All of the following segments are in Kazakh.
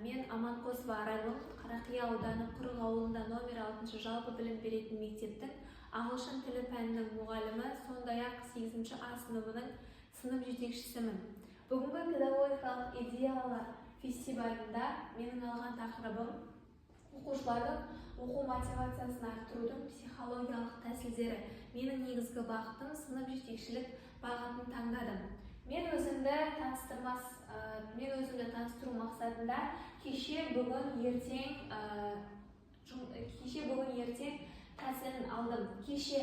Мен Аманқосова Арайлым, Қарақия ауданы Құрық ауылында номер 6 жалпы білім беретін мектептің ағылшын тілі пәнінің мұғалімі, сондай-ақ 8 А сыныбының сынып жетекшісімін. Бүгінгі педагогикалық идеялар фестивалінде менің алған тақырыбым оқушылардың оқу мотивациясын арттырудың психологиялық тәсілдері. Менің негізгі бағытым сынып жетекшілік бағытын таңдадым. Мен өзімді таныстыру мақсатында кеше бүгін ертең тәсілін алдым. Кеше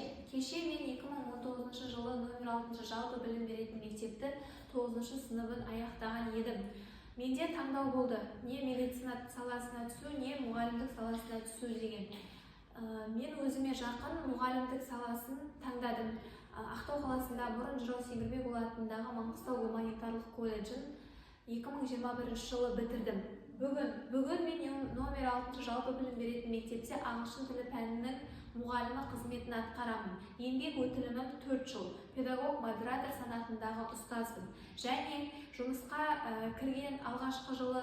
мен 2019 жылы номер 6 жалпы білім беретін мектепті 9 сыныбын аяқтаған едім. Менде таңдау болды: не медицина саласына түсу, не мұғалімдік саласына түсу деген. Мен өзіме жақын мұғалімдік саласын таңдадым. Ақтау қаласында бұрын Жырау Сеңгірбекұлы атындағы Маңғыстау гуманитарлық колледжін 2021 жылы бітірдім. Бүгін мен номер 6 жалпы білім беретін мектепте ағылшын тілі пәнінің мұғалімі қызметін атқарамын. Еңбек өтілімім 4 жыл. Педагог модератор санатындағы ұстазбын. Және жұмысқа кірген алғашқы жылы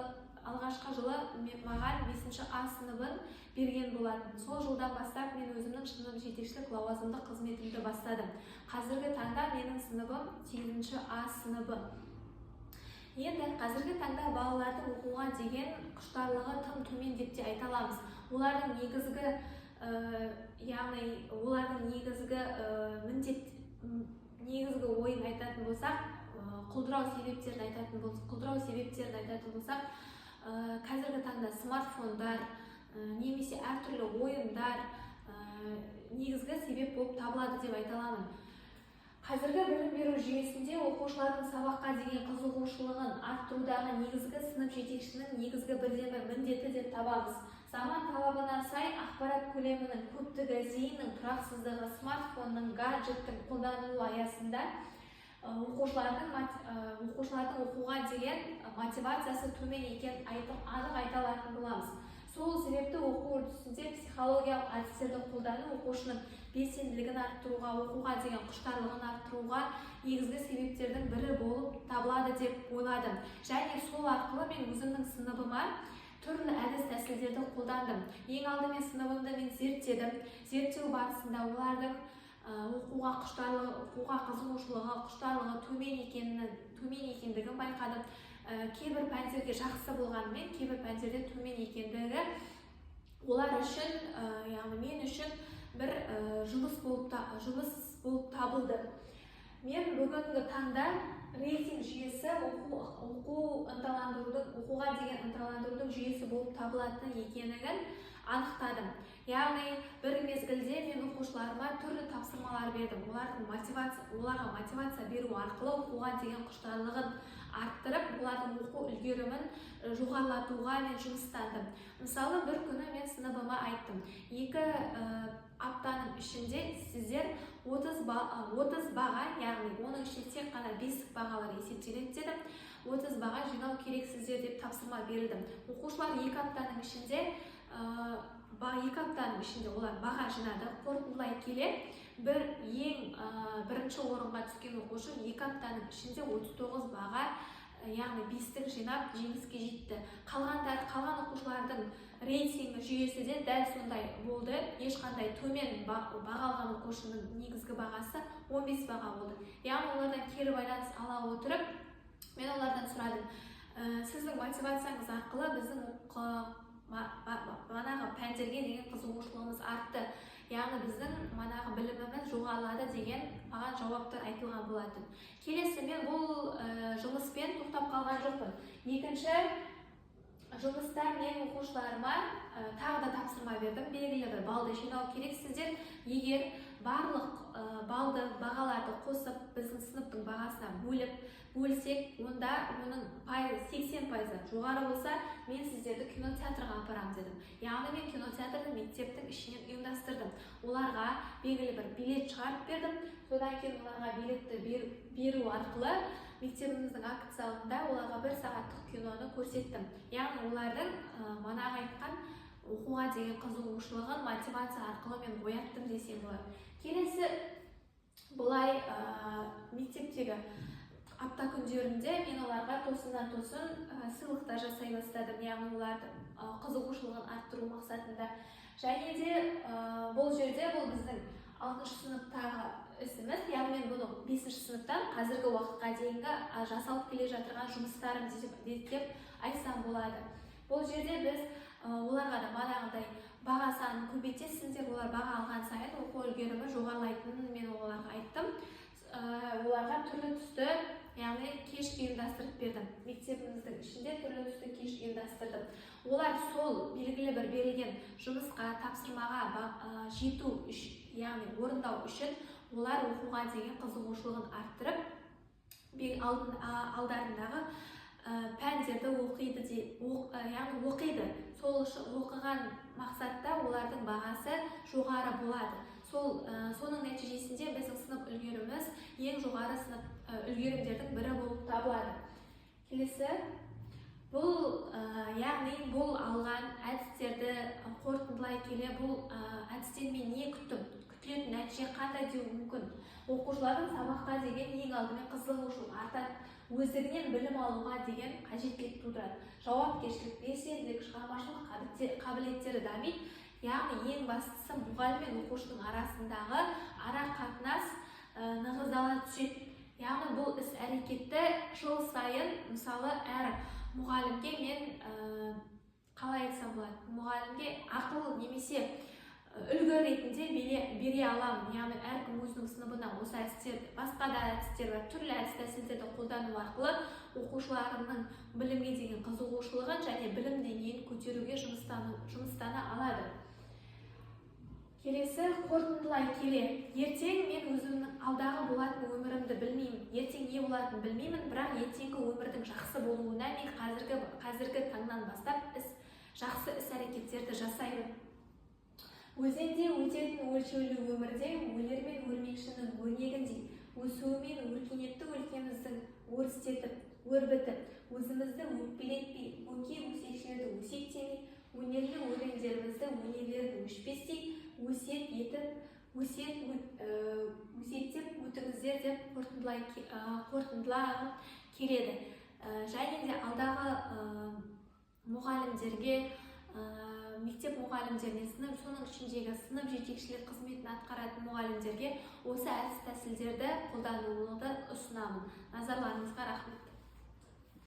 маған 5 А сыныбын берген болатын. Сол жылдан бастап мен өзімнің сынып жетекшілік лауазымды қызметімді бастадым. Қазіргі таңда менің сыныбым 8 А сыныбы. Енді қазіргі таңда балалардың оқуға деген құштарлығы тым төмен деп те айта аламыз. Олардың негізгі ойын айтатын болсақ, құлдырау себептерін айтатын болсақ, қазіргі таңда смартфондар, немесе әртүрлі ойындар негізгі себеп болып табылады деп айта аламын. Қазіргі білім беру жүйесінде оқушылардың сабаққа деген қызығушылығын арттырудағы негізгі сынып жетекшінің негізгі бірден-бір міндеті деп табамыз. Заман талабына сай ақпарат көлемінің көптігі, зейіннің тұрақсыздығы, смартфонның, гаджеттің қолданылу аясында оқушылардың оқуға деген мотивациясы төмен екенін анық айта алатын боламыз. Сол себепті оқу үрдісінде психологиялық әдістерді қолдану оқушының белсенділігін арттыруға, оқуға деген құштарлығын арттыруға негізгі себептердің бірі болып табылады деп ойладым. Және сол арқылы мен өзімнің сыныбыма түрлі әдіс-тәсілдерді қолдандым. Ең алдымен сыныбымды мен зерттедім. Зерттеу барысында олардың оқуға қызығушылығы, құштарлығы төмен екендігін байқадым. Кейбір пәндерге жақсы болғанымен, кейбір пәндерде төмен екендігі олар үшін, мен үшін бір жұмыс болып табылды. Мен бүгінгі таңда рейтинг жүйесі оқуға деген ынталандырудың жүйесі болып табылатын екенін анықтадым. Яғни бір мезгілде мен оқушыларыма түрлі тапсырмалар бердім. Оларға мотивация беру арқылы оқуға деген құштарлығын арттырып, олардың оқу үлгерімін жоғарылатуға мен жұмыстандым. Мысалы, бір күні мен сыныбыма айттым: 2 аптаның ішінде сіздер 30 баға, яғни оның ішінде тек қана бестік бағалар есептеледі дедім. 30 баға жинау керексіздер деп тапсырма берілдім. Оқушылар 2 аптаның ішінде олар баға жинады. Қорытындылай келе, бірінші орынға түскен оқушы 2 аптаның ішінде 39 баға, яғни бестік жинап жеңіске жетті. Қалған оқушылардың рейтинг жүйесі де дәл сондай болды. Ешқандай төмен баға алған оқушының негізгі бағасы 15 баға болды. Яғни олардан кері байланыс ала отырып, мен олардан сұрадым: сіздің мотивацияңыз арқылы біздің пәндерге деген қызығушылығымыз артты. Яғни біздің біліміміз жоғарылады деген маған жауаптар айтылған болатын. Келесі, мен бұл жұмыспен тоқтап қалған жоқпын. Екінші жұмыста мен оқушыларыма тағы да тапсырма бердім. Белгілі бір балды жинау керексіздер. Егер барлық бағаларды қосып біздің сыныптың бағасына бөлсек, онда оның 80% жоғары болса, мен сіздерді кинотеатрға апарамын дедім. Яғни мен кинотеатрды мектептің ішінен ұйымдастырдым. Оларға белгілі бір билет шығарып бердім. Содан кейін оларға билетті беру арқылы мектебіміздің акт залында оларға 1 сағаттық киноны көрсеттім. Яғни олардың манағы айтқан оқуға деген қызығушылығын мотивация арқылы мен ояттым десем болады. Келесі, бұлай мектептегі апта күндерінде мен оларға тосыннан тосын сыйлықтар жасай бастадым, яғни олардың қызығушылығын арттыру мақсатында. Және де бұл жерде бұл біздің 6 сыныптағы ісіміз, яғни мен бұны 5 сыныптан қазіргі уақытқа дейінгі жасалып келе жатырған жұмыстарым деп айтсам болады. Бұл жерде біз оларға да манағыдай баға санын көбейтесіңдер, олар баға алған сайын оқу үлгерімі жоғарылайтынын мен оларға айттым. Оларға түрлі түсті, яғни кеш ұйымдастырып бердім. Мектебіміздің ішінде түрлі түсті кеш ұйымдастырдым. Олар сол белгілі бір берілген жұмысқа, тапсырмаға жету, яғни орындау үшін олар оқуға деген қызығушылығын арттырып, алдарындағы пәндерді оқиды. Сол оқыған мақсатта олардың бағасы жоғары болады. Соның нәтижесінде біздің сынып үлгеріміз ең жоғары сынып үлгерімдердің бірі болып табылады. Келесі, яғни бұл алған әдістерді қорытындылай келе, бұл әдістен мен не күттім? Күтілетін нәтиже қандай деу мүмкін? Оқушылардың сабаққа деген ең алдымен қызығушылық артады. Өздігінен білім алуға деген қажеттілік тудырады. Жауапкершілік, белсенділік, шығармашылық қабілеттері дамиды. Яғни ең бастысы мұғалім мен оқушының арасындағы ара қатынас нығыздала түседі. Яғни бұл іс әрекетті жыл сайын, мысалы, әр мұғалімге мен қалай айтсам болады, мұғалімге ақыл немесе үлгі ретінде бере аламын. Яғни әркім өзінің сыныбына осы әдістерді, басқа да әдістер бар, түрлі әдіс-тәсілдерді қолдану арқылы оқушыларының білімге деген қызығушылығын және білім деңгейін көтеруге жұмыстана алады. Келесі, қорытындылай келе, ертең мен өзімнің алдағы болатын өмірімді білмеймін, ертең не болатынын білмеймін, бірақ ертеңгі өмірдің жақсы болуына мен қазіргі таңнан бастап жақсы іс-әрекеттерді жасаймын. Өзенде өтетін өлшеулі өмірде өлер мен өлмекшінің өрнегіндей өсуімен өркениетті өлкеміздің өрістетіп, өрбітіп, өзімізді өкпелетпей, өсекшілерді өсектемей, өнерлі өлеңдерімізді өнерлерді өшпестей, өсеттеп өтіңіздер деп қорытындылағым келеді. Және де алдағы мұғалімдерге, мектеп мұғалімдеріне, соның ішіндегі сынып жетекшілік қызметін атқаратын мұғалімдерге осы әдіс-тәсілдерді қолдануды ұсынамын. Назарларыңызға рахмет.